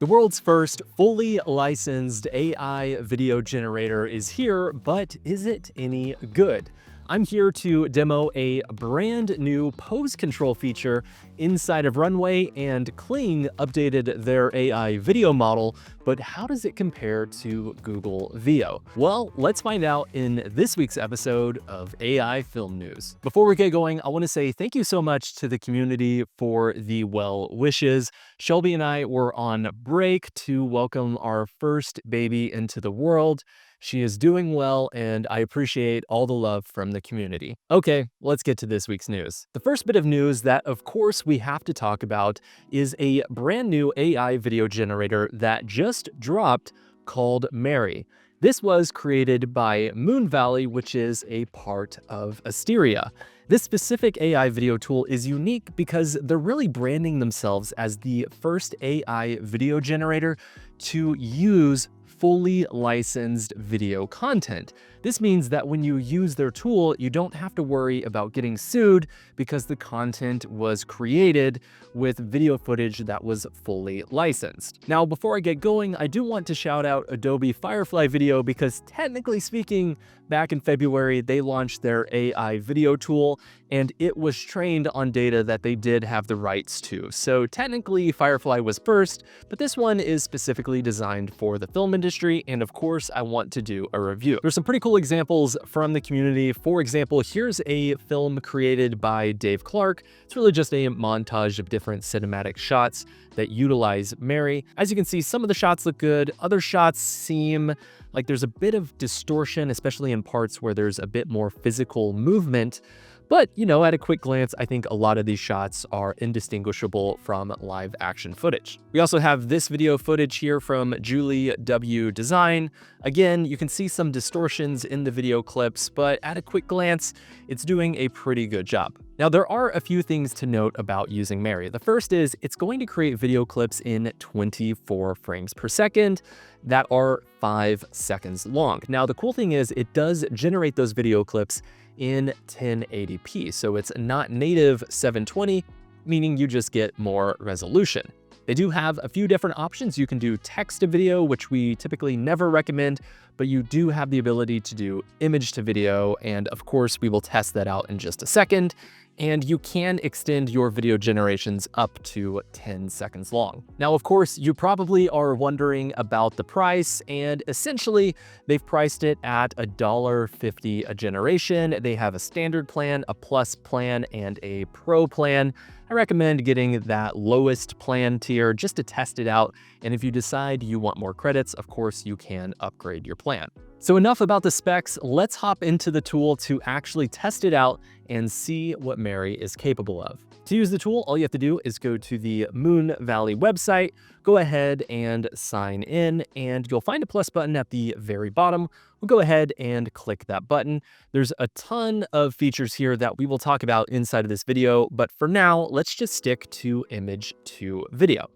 The world's first fully licensed AI video generator is here, but is it any good? I'm here to demo a brand new pose control feature inside of Runway, and Kling updated their AI video model, but how does it compare to Google Veo? Well, let's find out in this week's episode of AI Film News. Before we get going, I want to say thank you so much to the community for the well wishes. Shelby and I were on break to welcome our first baby into the world. She is doing well, and I appreciate all the love from the community. Okay, let's get to this week's news. The first bit of news that, of course, we have to talk about is a brand new AI video generator that just dropped called Marey. This was created by Moon Valley, which is a part of Asteria. This specific AI video tool is unique because they're really branding themselves as the first AI video generator to use fully licensed video content. This means that when you use their tool, you don't have to worry about getting sued because the content was created with video footage that was fully licensed. Now, before I get going, I do want to shout out Adobe Firefly Video because technically speaking, back in February, they launched their AI video tool, and it was trained on data that they did have the rights to. So technically, Firefly was first, but this one is specifically designed for the film industry, and of course, I want to do a review. There's some pretty cool examples from the community. For example, here's a film created by Dave Clark. It's really just a montage of different cinematic shots that utilize Marey. As you can see, some of the shots look good. Other shots seem like there's a bit of distortion, especially in parts where there's a bit more physical movement. But, at a quick glance, I think a lot of these shots are indistinguishable from live action footage. We also have this video footage here from Julie W. Design. Again, you can see some distortions in the video clips, but at a quick glance, it's doing a pretty good job. Now, there are a few things to note about using Marey. The first is it's going to create video clips in 24 frames per second that are 5 seconds long. Now, the cool thing is it does generate those video clips in 1080p, so it's not native 720, meaning you just get more resolution. They do have a few different options. You can do text to video, which we typically never recommend, but you do have the ability to do image to video, and of course, we will test that out in just a second. And you can extend your video generations up to 10 seconds long. Now, of course, you probably are wondering about the price, and essentially, they've priced it at $1.50 a generation. They have a standard plan, a plus plan, and a pro plan. I recommend getting that lowest plan tier just to test it out, and if you decide you want more credits, of course, you can upgrade your plan. So enough about the specs, let's hop into the tool to actually test it out and see what Marey is capable of. To use the tool, all you have to do is go to the Moon Valley website, go ahead and sign in, and you'll find a plus button at the very bottom. We'll go ahead and click that button. There's a ton of features here that we will talk about inside of this video, but for now, let's just stick to image to video.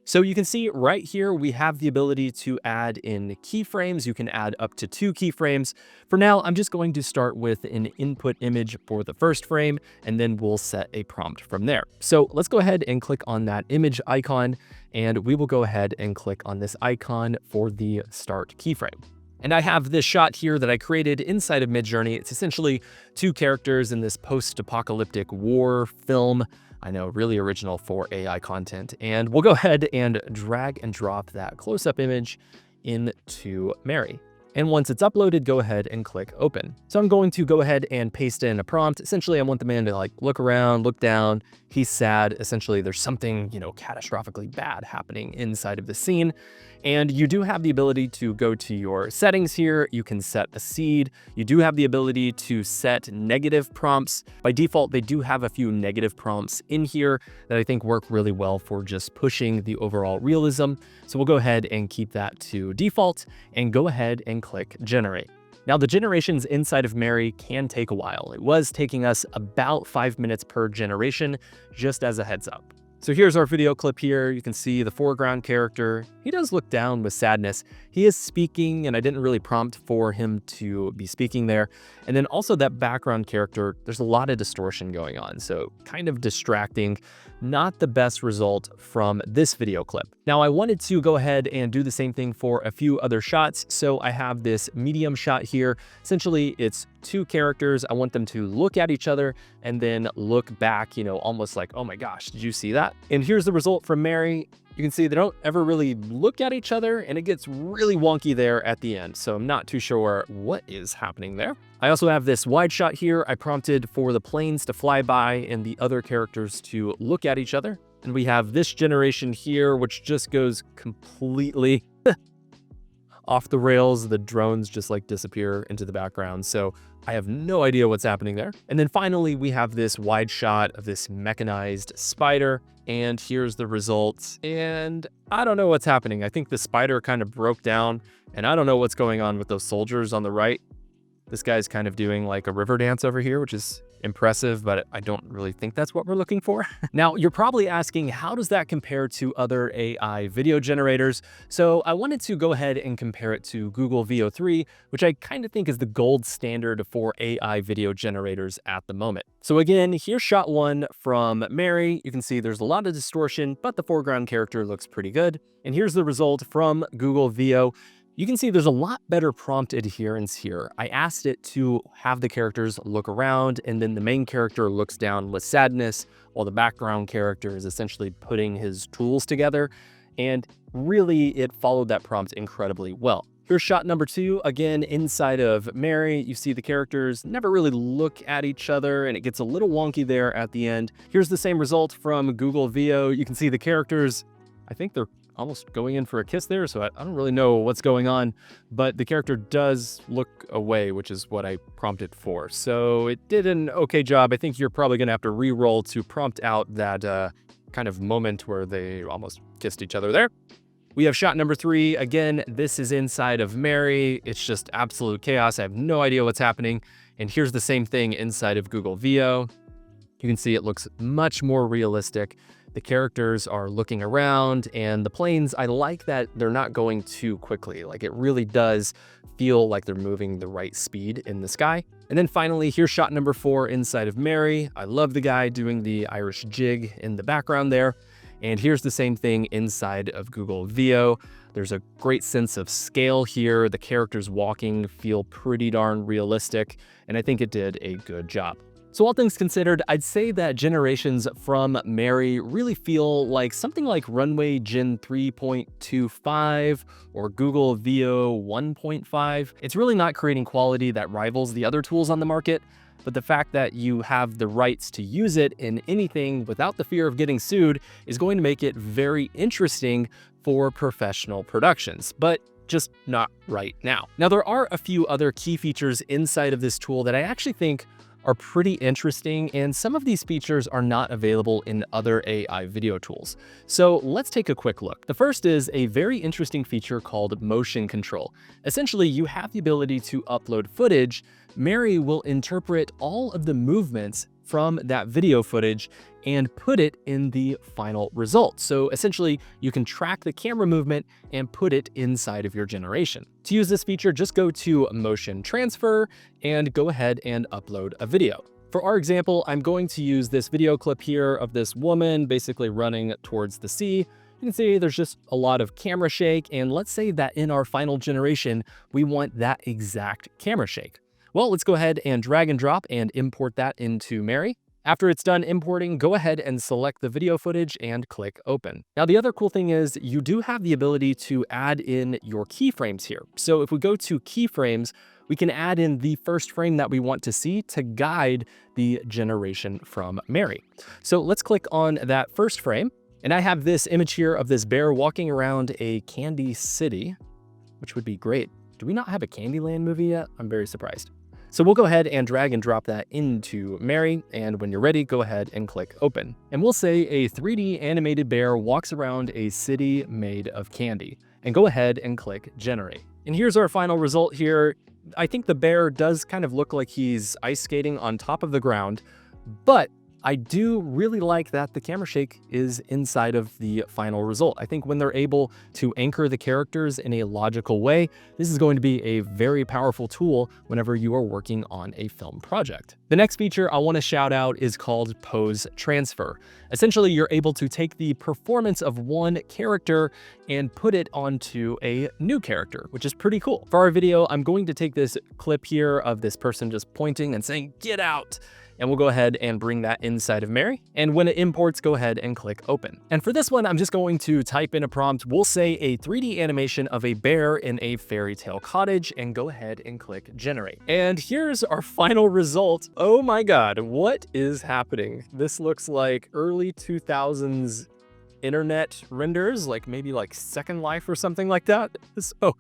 So you can see right here, we have the ability to add in keyframes. You can add up to 2 keyframes. For now, I'm just going to start with an input image for the first frame, and then we'll set a prompt from there. So let's go ahead and click on that image icon, and we will go ahead and click on this icon for the start keyframe. And I have this shot here that I created inside of Midjourney. It's essentially 2 characters in this post-apocalyptic war film. I know, really original for AI content. And we'll go ahead and drag and drop that close-up image into Marey. And once it's uploaded, go ahead and click open. So I'm going to go ahead and paste in a prompt. Essentially, I want the man to look around, look down. He's sad. Essentially, there's something, catastrophically bad happening inside of the scene. And you do have the ability to go to your settings here. You can set a seed. You do have the ability to set negative prompts. By default, they do have a few negative prompts in here that I think work really well for just pushing the overall realism. So we'll go ahead and keep that to default and go ahead and click generate. Now, the generations inside of Marey can take a while. It was taking us about 5 minutes per generation, just as a heads up. So here's our video clip here. You can see the foreground character. He does look down with sadness. He is speaking, and I didn't really prompt for him to be speaking there. And then also that background character, there's a lot of distortion going on, so kind of distracting. Not the best result from this video clip. Now, I wanted to go ahead and do the same thing for a few other shots. So I have this medium shot here. Essentially, it's two characters. I want them to look at each other and then look back, almost like, oh my gosh, did you see that? And here's the result from Marey. You can see they don't ever really look at each other, and it gets really wonky there at the end. So I'm not too sure what is happening there. I also have this wide shot here. I prompted for the planes to fly by and the other characters to look at each other. And we have this generation here, which just goes completely off the rails. The drones just like disappear into the background. So I have no idea what's happening there. And then finally, we have this wide shot of this mechanized spider. And here's the results. And I don't know what's happening. I think the spider kind of broke down, and I don't know what's going on with those soldiers on the right. This guy's kind of doing like a river dance over here, which is impressive, but I don't really think that's what we're looking for. Now, you're probably asking, how does that compare to other AI video generators? So I wanted to go ahead and compare it to Google Veo 3, which I kind of think is the gold standard for AI video generators at the moment. So again, here's shot one from Marey. You can see there's a lot of distortion, but the foreground character looks pretty good. And here's the result from Google Veo. You can see there's a lot better prompt adherence here. I asked it to have the characters look around, and then the main character looks down with sadness, while the background character is essentially putting his tools together. And really, it followed that prompt incredibly well. Here's shot number two. Again, inside of Marey, you see the characters never really look at each other, and it gets a little wonky there at the end. Here's the same result from Google Veo. You can see the characters, I think they're almost going in for a kiss there, so I don't really know what's going on, but the character does look away, which is what I prompted for. So it did an okay job. I think you're probably gonna have to re-roll to prompt out that kind of moment where they almost kissed each other there. We have shot number three. Again, this is inside of Marey. It's just absolute chaos. I have no idea what's happening. And here's the same thing inside of Google Veo. You can see it looks much more realistic. The characters are looking around, and the planes, I like that they're not going too quickly. Like, it really does feel like they're moving the right speed in the sky. And then finally, here's shot number four inside of Marey. I love the guy doing the Irish jig in the background there. And here's the same thing inside of Google Veo. There's a great sense of scale here. The characters walking feel pretty darn realistic, and I think it did a good job. So all things considered, I'd say that generations from Marey really feel like something like Runway Gen 3.25 or Google Veo 1.5. It's really not creating quality that rivals the other tools on the market, but the fact that you have the rights to use it in anything without the fear of getting sued is going to make it very interesting for professional productions, but just not right now. Now, there are a few other key features inside of this tool that I actually think are pretty interesting, and some of these features are not available in other AI video tools. So let's take a quick look. The first is a very interesting feature called motion control. Essentially, you have the ability to upload footage. Marey will interpret all of the movements from that video footage and put it in the final result. So essentially, you can track the camera movement and put it inside of your generation. To use this feature, just go to Motion Transfer and go ahead and upload a video. For our example, I'm going to use this video clip here of this woman basically running towards the sea. You can see there's just a lot of camera shake, and let's say that in our final generation, we want that exact camera shake. Well, let's go ahead and drag and drop and import that into Marey. After it's done importing, go ahead and select the video footage and click open. Now, the other cool thing is you do have the ability to add in your keyframes here. So if we go to keyframes, we can add in the first frame that we want to see to guide the generation from Marey. So let's click on that first frame. And I have this image here of this bear walking around a candy city, which would be great. Do we not have a Candyland movie yet? I'm very surprised. So we'll go ahead and drag and drop that into Marey, and when you're ready, go ahead and click open. And we'll say a 3D animated bear walks around a city made of candy, and go ahead and click generate. And here's our final result here. I think the bear does kind of look like he's ice skating on top of the ground, but I do really like that the camera shake is inside of the final result. I think when they're able to anchor the characters in a logical way, this is going to be a very powerful tool whenever you are working on a film project. The next feature I want to shout out is called pose transfer. Essentially, you're able to take the performance of one character and put it onto a new character, which is pretty cool. For our video, I'm going to take this clip here of this person just pointing and saying, "Get out." And we'll go ahead and bring that inside of Marey. And when it imports, go ahead and click open. And for this one, I'm just going to type in a prompt. We'll say a 3D animation of a bear in a fairy tale cottage, and go ahead and click generate. And here's our final result. Oh my God, what is happening? This looks like early 2000s internet renders, like maybe like Second Life or something like that. So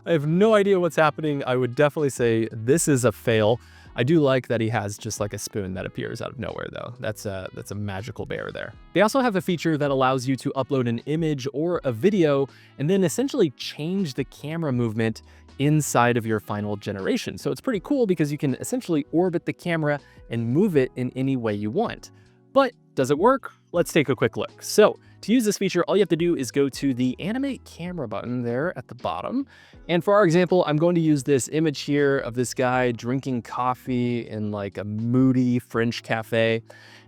I have no idea what's happening. I would definitely say this is a fail. I do like that he has just like a spoon that appears out of nowhere though. That's a magical bear there. They also have a feature that allows you to upload an image or a video and then essentially change the camera movement inside of your final generation. So it's pretty cool because you can essentially orbit the camera and move it in any way you want. But does it work? Let's take a quick look. So to use this feature, all you have to do is go to the animate camera button there at the bottom. And for our example, I'm going to use this image here of this guy drinking coffee in like a moody French cafe.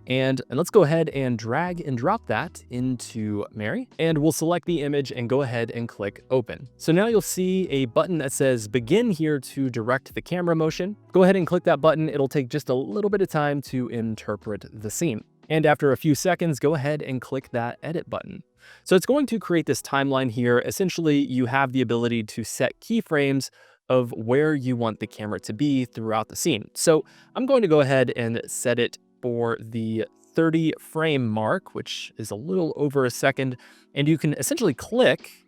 And let's go ahead and drag and drop that into Marey. And we'll select the image and go ahead and click open. So now you'll see a button that says begin here to direct the camera motion. Go ahead and click that button. It'll take just a little bit of time to interpret the scene. And after a few seconds, go ahead and click that edit button. So it's going to create this timeline here. Essentially, you have the ability to set keyframes of where you want the camera to be throughout the scene. So I'm going to go ahead and set it for the 30 frame mark, which is a little over a second. And you can essentially click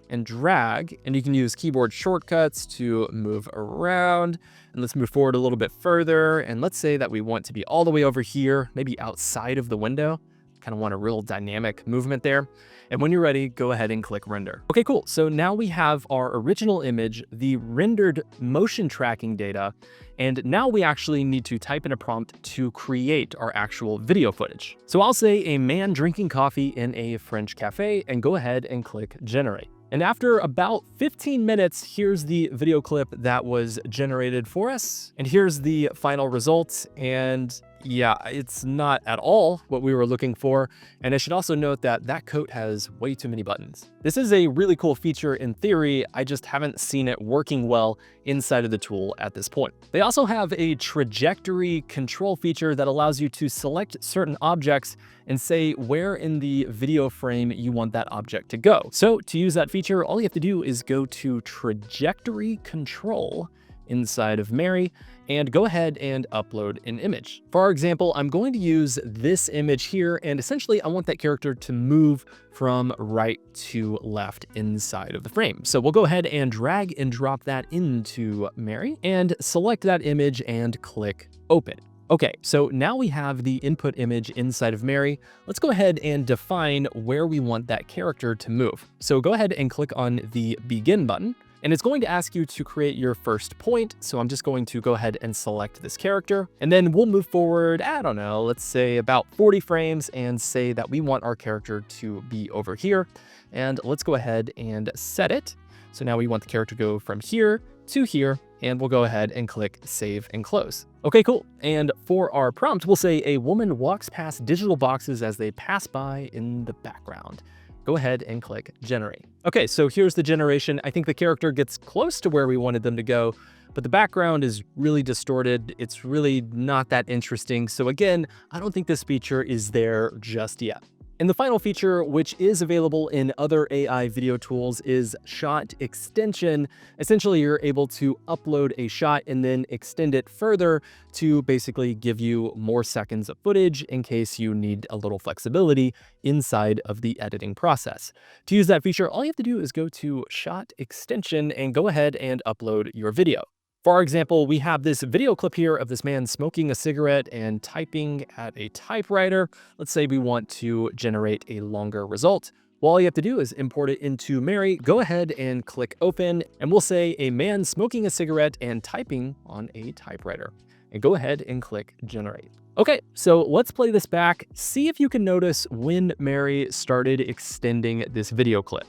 and drag, and you can use keyboard shortcuts to move around. And let's move forward a little bit further. And let's say that we want to be all the way over here, maybe outside of the window. Kind of want a real dynamic movement there. And when you're ready, go ahead and click render. Okay, cool. So now we have our original image, the rendered motion tracking data, and now we actually need to type in a prompt to create our actual video footage. So I'll say a man drinking coffee in a French cafe and go ahead and click generate. And after about 15 minutes, here's the video clip that was generated for us. And here's the final results. And yeah, it's not at all what we were looking for. And I should also note that that coat has way too many buttons. This is a really cool feature in theory. I just haven't seen it working well inside of the tool at this point. They also have a trajectory control feature that allows you to select certain objects and say where in the video frame you want that object to go. So to use that feature, all you have to do is go to trajectory control inside of Marey and go ahead and upload an image. For our example, I'm going to use this image here, and essentially I want that character to move from right to left inside of the frame. So we'll go ahead and drag and drop that into Marey and select that image and click open. Okay, so now we have the input image inside of Marey. Let's go ahead and define where we want that character to move. So go ahead and click on the begin button. And it's going to ask you to create your first point. So I'm just going to go ahead and select this character. And then we'll move forward, I don't know, let's say about 40 frames and say that we want our character to be over here. And let's go ahead and set it. So now we want the character to go from here to here, and we'll go ahead and click save and close. Okay, cool. And for our prompt, we'll say a woman walks past digital boxes as they pass by in the background. Go ahead and click generate. Okay, so here's the generation. I think the character gets close to where we wanted them to go, but the background is really distorted. It's really not that interesting. So again, I don't think this feature is there just yet. And the final feature, which is available in other AI video tools, is shot extension. Essentially, you're able to upload a shot and then extend it further to basically give you more seconds of footage in case you need a little flexibility inside of the editing process. To use that feature, all you have to do is go to shot extension and go ahead and upload your video. For our example, we have this video clip here of this man smoking a cigarette and typing at a typewriter. Let's say we want to generate a longer result. Well, all you have to do is import it into Marey, go ahead and click open, and we'll say a man smoking a cigarette and typing on a typewriter. and go ahead and click generate. Okay, so let's play this back. See if you can notice when Marey started extending this video clip.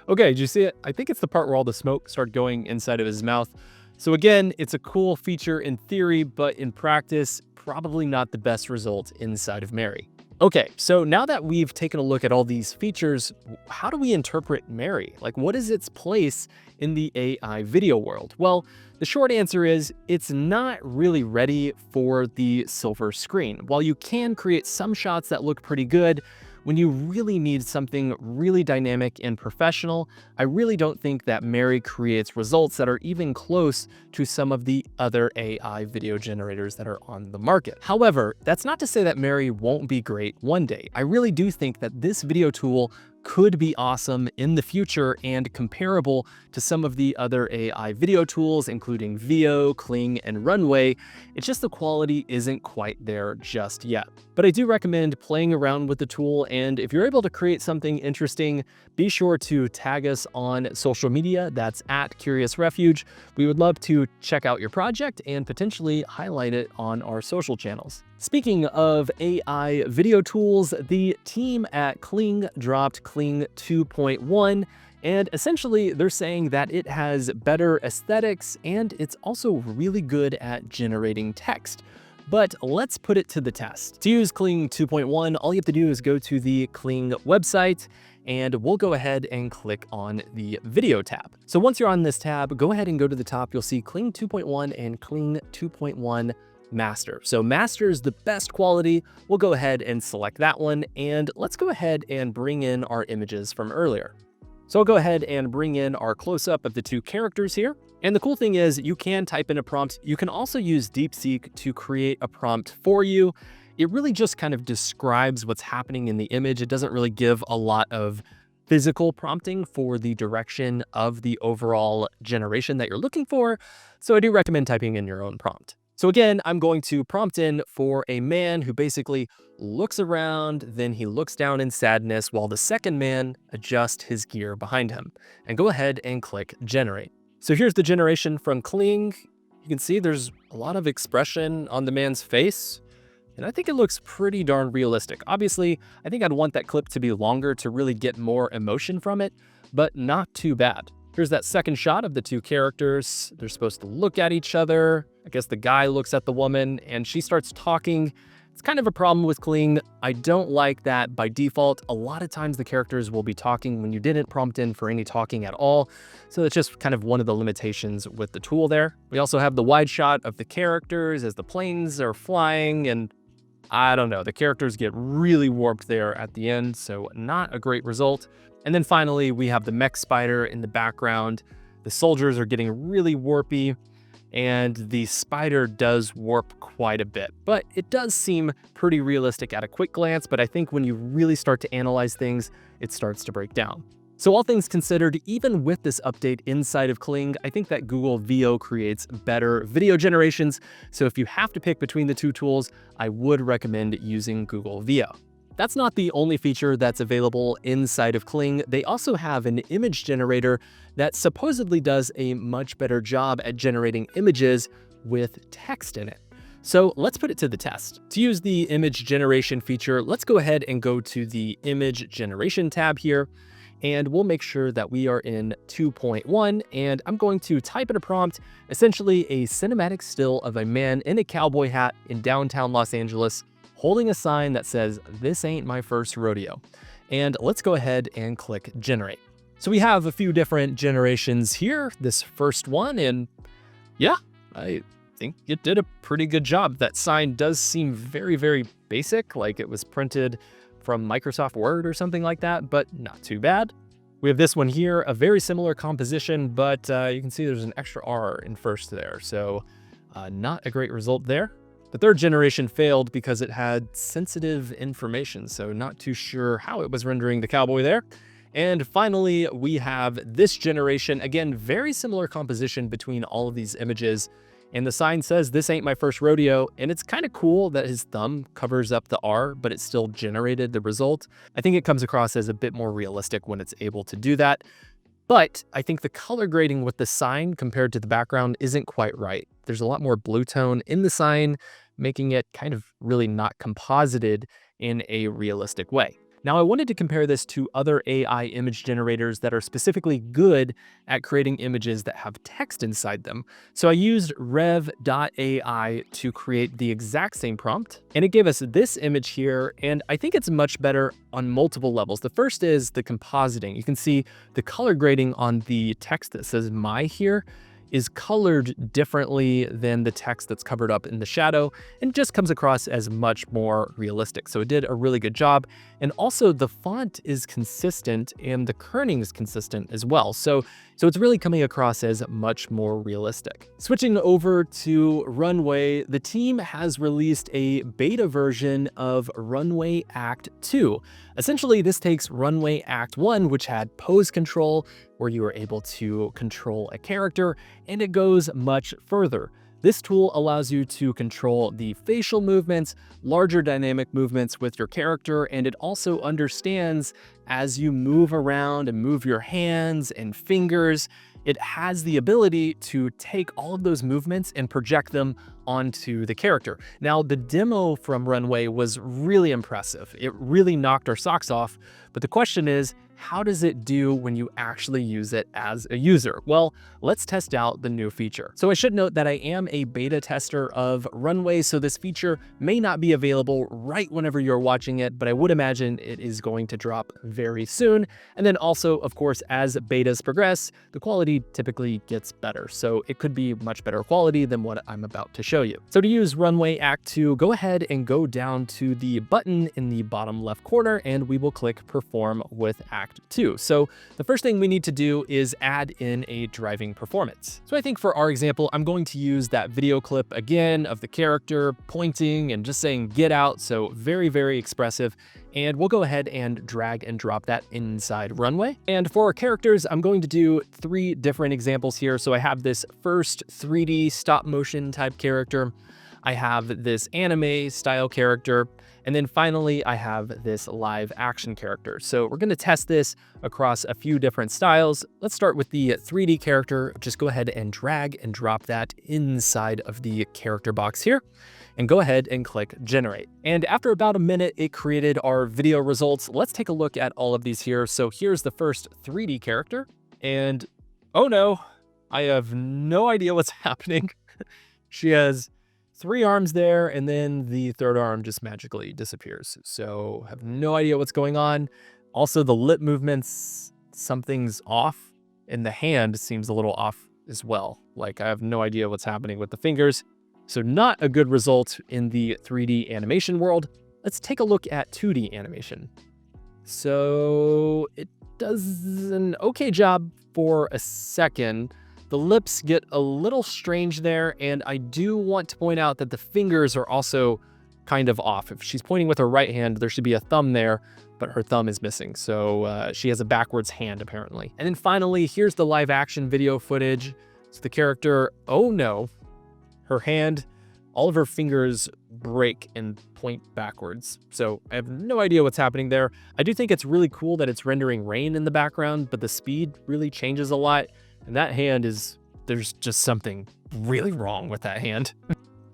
Okay, did you see it? I think it's the part where all the smoke started going inside of his mouth. So again, it's a cool feature in theory, but in practice, probably not the best result inside of Marey. Okay, so now that we've taken a look at all these features, how do we interpret Marey? Like, what is its place in the AI video world? Well, the short answer is it's not really ready for the silver screen. While you can create some shots that look pretty good, when you really need something really dynamic and professional, I really don't think that Marey creates results that are even close to some of the other AI video generators that are on the market. However, that's not to say that Marey won't be great one day. I really do think that this video tool could be awesome in the future and comparable to some of the other AI video tools, including Veo, Kling, and Runway. It's just the quality isn't quite there just yet. But I do recommend playing around with the tool, and if you're able to create something interesting, be sure to tag us on social media. That's @CuriousRefuge. We would love to check out your project and potentially highlight it on our social channels. Speaking of AI video tools, the team at Kling dropped Kling 2.1, and essentially they're saying that it has better aesthetics and it's also really good at generating text. But let's put it to the test. To use Kling 2.1, all you have to do is go to the Kling website, and we'll go ahead and click on the video tab. So once you're on this tab, go ahead and go to the top. You'll see Kling 2.1 and Kling 2.1 Master. So Master is the best quality. We'll go ahead and select that one, and let's go ahead and bring in our images from earlier. So I'll go ahead and bring in our close-up of the two characters here. And the cool thing is you can type in a prompt. You can also use DeepSeek to create a prompt for you. It really just kind of describes what's happening in the image. It doesn't really give a lot of physical prompting for the direction of the overall generation that you're looking for. So I do recommend typing in your own prompt. So again, I'm going to prompt in for a man who basically looks around, then he looks down in sadness while the second man adjusts his gear behind him. And go ahead and click generate. So here's the generation from Kling. You can see there's a lot of expression on the man's face, and I think it looks pretty darn realistic. Obviously, I think I'd want that clip to be longer to really get more emotion from it, but not too bad. Here's that second shot of the two characters. They're supposed to look at each other. I guess the guy looks at the woman and she starts talking. It's kind of a problem with Kling. I don't like that by default. A lot of times the characters will be talking when you didn't prompt in for any talking at all. So it's just kind of one of the limitations with the tool there. We also have the wide shot of the characters as the planes are flying, and I don't know, the characters get really warped there at the end, so not a great result. And then finally, we have the mech spider in the background. The soldiers are getting really warpy, and the spider does warp quite a bit, but it does seem pretty realistic at a quick glance, but I think when you really start to analyze things, it starts to break down. So all things considered, even with this update inside of Kling, I think that Google Veo creates better video generations. So if you have to pick between the two tools, I would recommend using Google Veo. That's not the only feature that's available inside of Kling. They also have an image generator that supposedly does a much better job at generating images with text in it. So let's put it to the test. To use the image generation feature, let's go ahead and go to the image generation tab here, and we'll make sure that we are in 2.1, and I'm going to type in a prompt, essentially a cinematic still of a man in a cowboy hat in downtown Los Angeles, holding a sign that says, "This ain't my first rodeo." And let's go ahead and click generate. So we have a few different generations here, this first one, and yeah, I think it did a pretty good job. That sign does seem very, very basic, like it was printed from Microsoft Word or something like that, but not too bad. We have this one here, a very similar composition, but you can see there's an extra R in first there, so not a great result there. The third generation failed because it had sensitive information, so not too sure how it was rendering the cowboy there. And finally, we have this generation, again, very similar composition between all of these images. And the sign says, "This ain't my first rodeo." And it's kind of cool that his thumb covers up the R, but it still generated the result. I think it comes across as a bit more realistic when it's able to do that. But I think the color grading with the sign compared to the background isn't quite right. There's a lot more blue tone in the sign, making it kind of really not composited in a realistic way. Now, I wanted to compare this to other AI image generators that are specifically good at creating images that have text inside them. So I used rev.ai to create the exact same prompt, and it gave us this image here, and I think it's much better on multiple levels. The first is the compositing. You can see the color grading on the text that says "my" here is colored differently than the text that's covered up in the shadow, and just comes across as much more realistic. So it did a really good job. And also the font is consistent and the kerning is consistent as well. So it's really coming across as much more realistic. Switching over to Runway, the team has released a beta version of Runway Act 2. Essentially, this takes Runway Act 1, which had pose control, where you were able to control a character, and it goes much further. This tool allows you to control the facial movements, larger dynamic movements with your character, and it also understands as you move around and move your hands and fingers, it has the ability to take all of those movements and project them onto the character. Now, the demo from Runway was really impressive. It really knocked our socks off, but the question is, how does it do when you actually use it as a user? Well, let's test out the new feature. So I should note that I am a beta tester of Runway, so this feature may not be available right whenever you're watching it, but I would imagine it is going to drop very soon. And then also, of course, as betas progress, the quality typically gets better. So it could be much better quality than what I'm about to show you. So to use Runway Act 2, go ahead and go down to the button in the bottom left corner, and we will click Perform with Act 2. So the first thing we need to do is add in a driving performance. So I think for our example, I'm going to use that video clip again of the character pointing and just saying "get out." So very, very expressive. And we'll go ahead and drag and drop that inside Runway. And for our characters, I'm going to do 3 different examples here. So I have this first 3D stop motion type character. I have this anime style character. And then finally, I have this live action character. So we're going to test this across a few different styles. Let's start with the 3D character. Just go ahead and drag and drop that inside of the character box here, and go ahead and click Generate. And after about a minute, it created our video results. Let's take a look at all of these here. So here's the first 3D character, and oh no, I have no idea what's happening. She has 3 arms there, and then the third arm just magically disappears. So I have no idea what's going on. Also, the lip movements, something's off, and the hand seems a little off as well. Like, I have no idea what's happening with the fingers. So not a good result in the 3D animation world. Let's take a look at 2D animation. So it does an okay job for a second. The lips get a little strange there, and I do want to point out that the fingers are also kind of off. If she's pointing with her right hand, there should be a thumb there, but her thumb is missing. So she has a backwards hand, apparently. And then finally, here's the live action video footage. So the character, oh no, her hand, all of her fingers break and point backwards. So I have no idea what's happening there. I do think it's really cool that it's rendering rain in the background, but the speed really changes a lot. And that hand there's just something really wrong with that hand.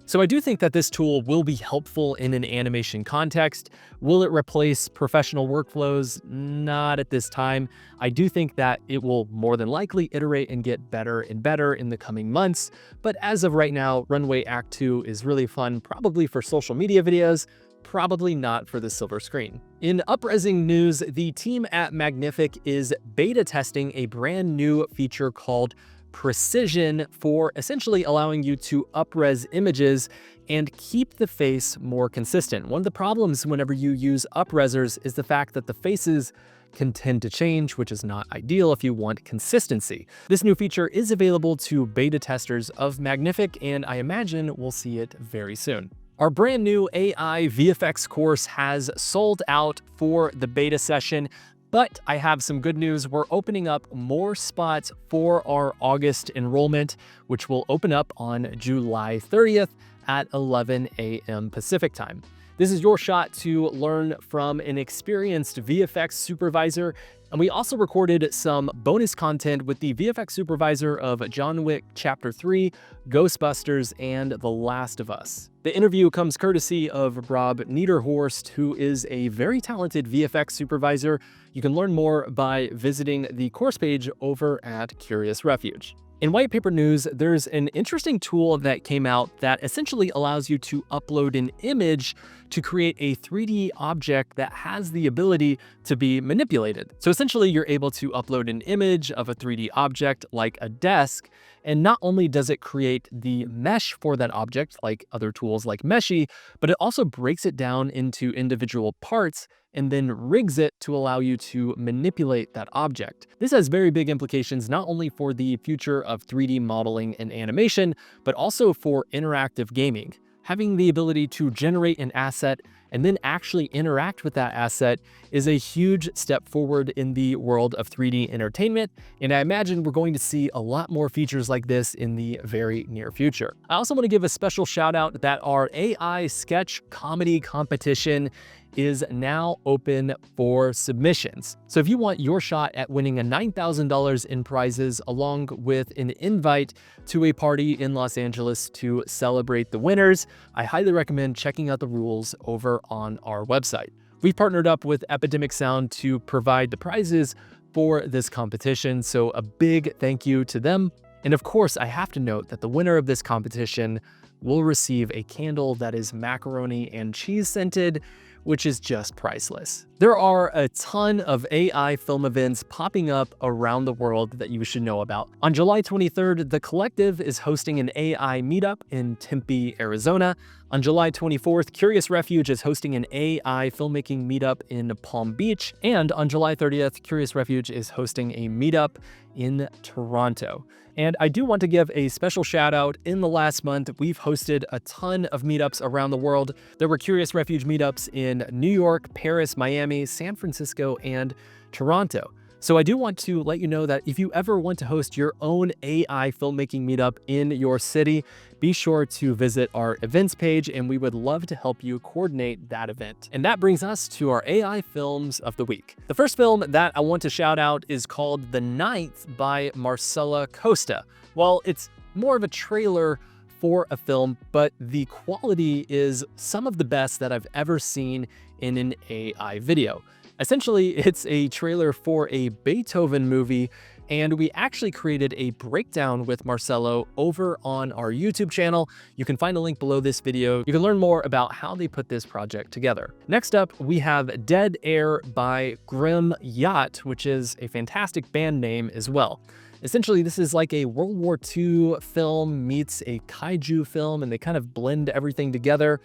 So I do think that this tool will be helpful in an animation context. Will it replace professional workflows? Not at this time. I do think that it will more than likely iterate and get better and better in the coming months. But as of right now, Runway Act 2 is really fun, probably for social media videos, probably not for the silver screen. In upresing news, the team at Magnific is beta testing a brand new feature called Precision for essentially allowing you to upres images and keep the face more consistent. One of the problems whenever you use upresers is the fact that the faces can tend to change, which is not ideal if you want consistency. This new feature is available to beta testers of Magnific, and I imagine we'll see it very soon. Our brand new AI VFX course has sold out for the beta session. But I have some good news. We're opening up more spots for our August enrollment, which will open up on July 30th at 11 a.m. Pacific time. This is your shot to learn from an experienced VFX supervisor, and we also recorded some bonus content with the VFX supervisor of John Wick Chapter 3, Ghostbusters, and The Last of Us. The interview comes courtesy of Rob Niederhorst, who is a very talented VFX supervisor. You can learn more by visiting the course page over at Curious Refuge. In white paper news, there's an interesting tool that came out that essentially allows you to upload an image to create a 3D object that has the ability to be manipulated. So essentially, you're able to upload an image of a 3D object like a desk, and not only does it create the mesh for that object, like other tools like Meshy, but it also breaks it down into individual parts and then rigs it to allow you to manipulate that object. This has very big implications not only for the future of 3D modeling and animation, but also for interactive gaming. Having the ability to generate an asset and then actually interact with that asset is a huge step forward in the world of 3D entertainment, and I imagine we're going to see a lot more features like this in the very near future. I also want to give a special shout out that our AI sketch comedy competition is now open for submissions. So if you want your shot at winning a $9,000 in prizes along with an invite to a party in Los Angeles to celebrate the winners, I highly recommend checking out the rules over on our website. We've partnered up with Epidemic Sound to provide the prizes for this competition, so a big thank you to them. And of course, I have to note that the winner of this competition will receive a candle that is macaroni and cheese scented, which is just priceless. There are a ton of AI film events popping up around the world that you should know about. On July 23rd, The Collective is hosting an AI meetup in Tempe, Arizona. On July 24th, Curious Refuge is hosting an AI filmmaking meetup in Palm Beach. And on July 30th, Curious Refuge is hosting a meetup in Toronto. And I do want to give a special shout out. In the last month, we've hosted a ton of meetups around the world. There were Curious Refuge meetups in New York, Paris, Miami, San Francisco, and Toronto. So I do want to let you know that if you ever want to host your own AI filmmaking meetup in your city, be sure to visit our events page and we would love to help you coordinate that event. And that brings us to our AI films of the week. The first film that I want to shout out is called The Ninth by Marcela Costa. Well, it's more of a trailer for a film, but the quality is some of the best that I've ever seen in an AI video. Essentially, it's a trailer for a Beethoven movie, and we actually created a breakdown with Marcelo over on our YouTube channel. You can find a link below this video. You can learn more about how they put this project together. Next up, we have Dead Air by Grim Yacht, which is a fantastic band name as well. Essentially, this is like a World War II film meets a kaiju film, and they kind of blend everything together.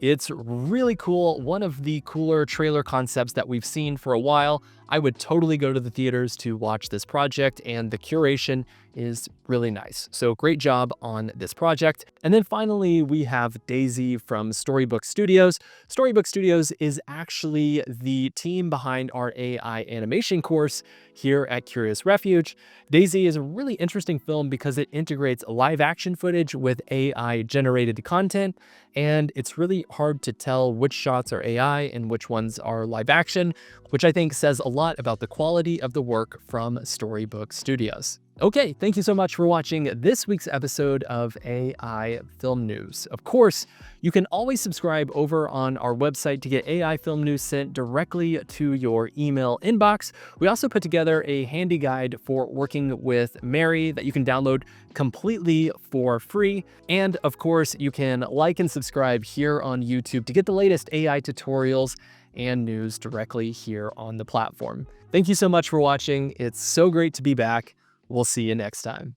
It's really cool, one of the cooler trailer concepts that we've seen for a while. I would totally go to the theaters to watch this project, and the curation is really nice. So great job on this project. And then finally, we have Daisy from Storybook Studios. Storybook Studios is actually the team behind our AI animation course here at Curious Refuge. Daisy is a really interesting film because it integrates live action footage with AI generated content, and it's really hard to tell which shots are AI and which ones are live action, which I think says a lot about the quality of the work from Storybook Studios. Okay, thank you so much for watching this week's episode of AI Film News. Of course, you can always subscribe over on our website to get AI film news sent directly to your email inbox. We also put together a handy guide for working with Marey that you can download completely for free. And of course, you can like and subscribe here on YouTube to get the latest AI tutorials and news directly here on the platform. Thank you so much for watching. It's so great to be back. We'll see you next time.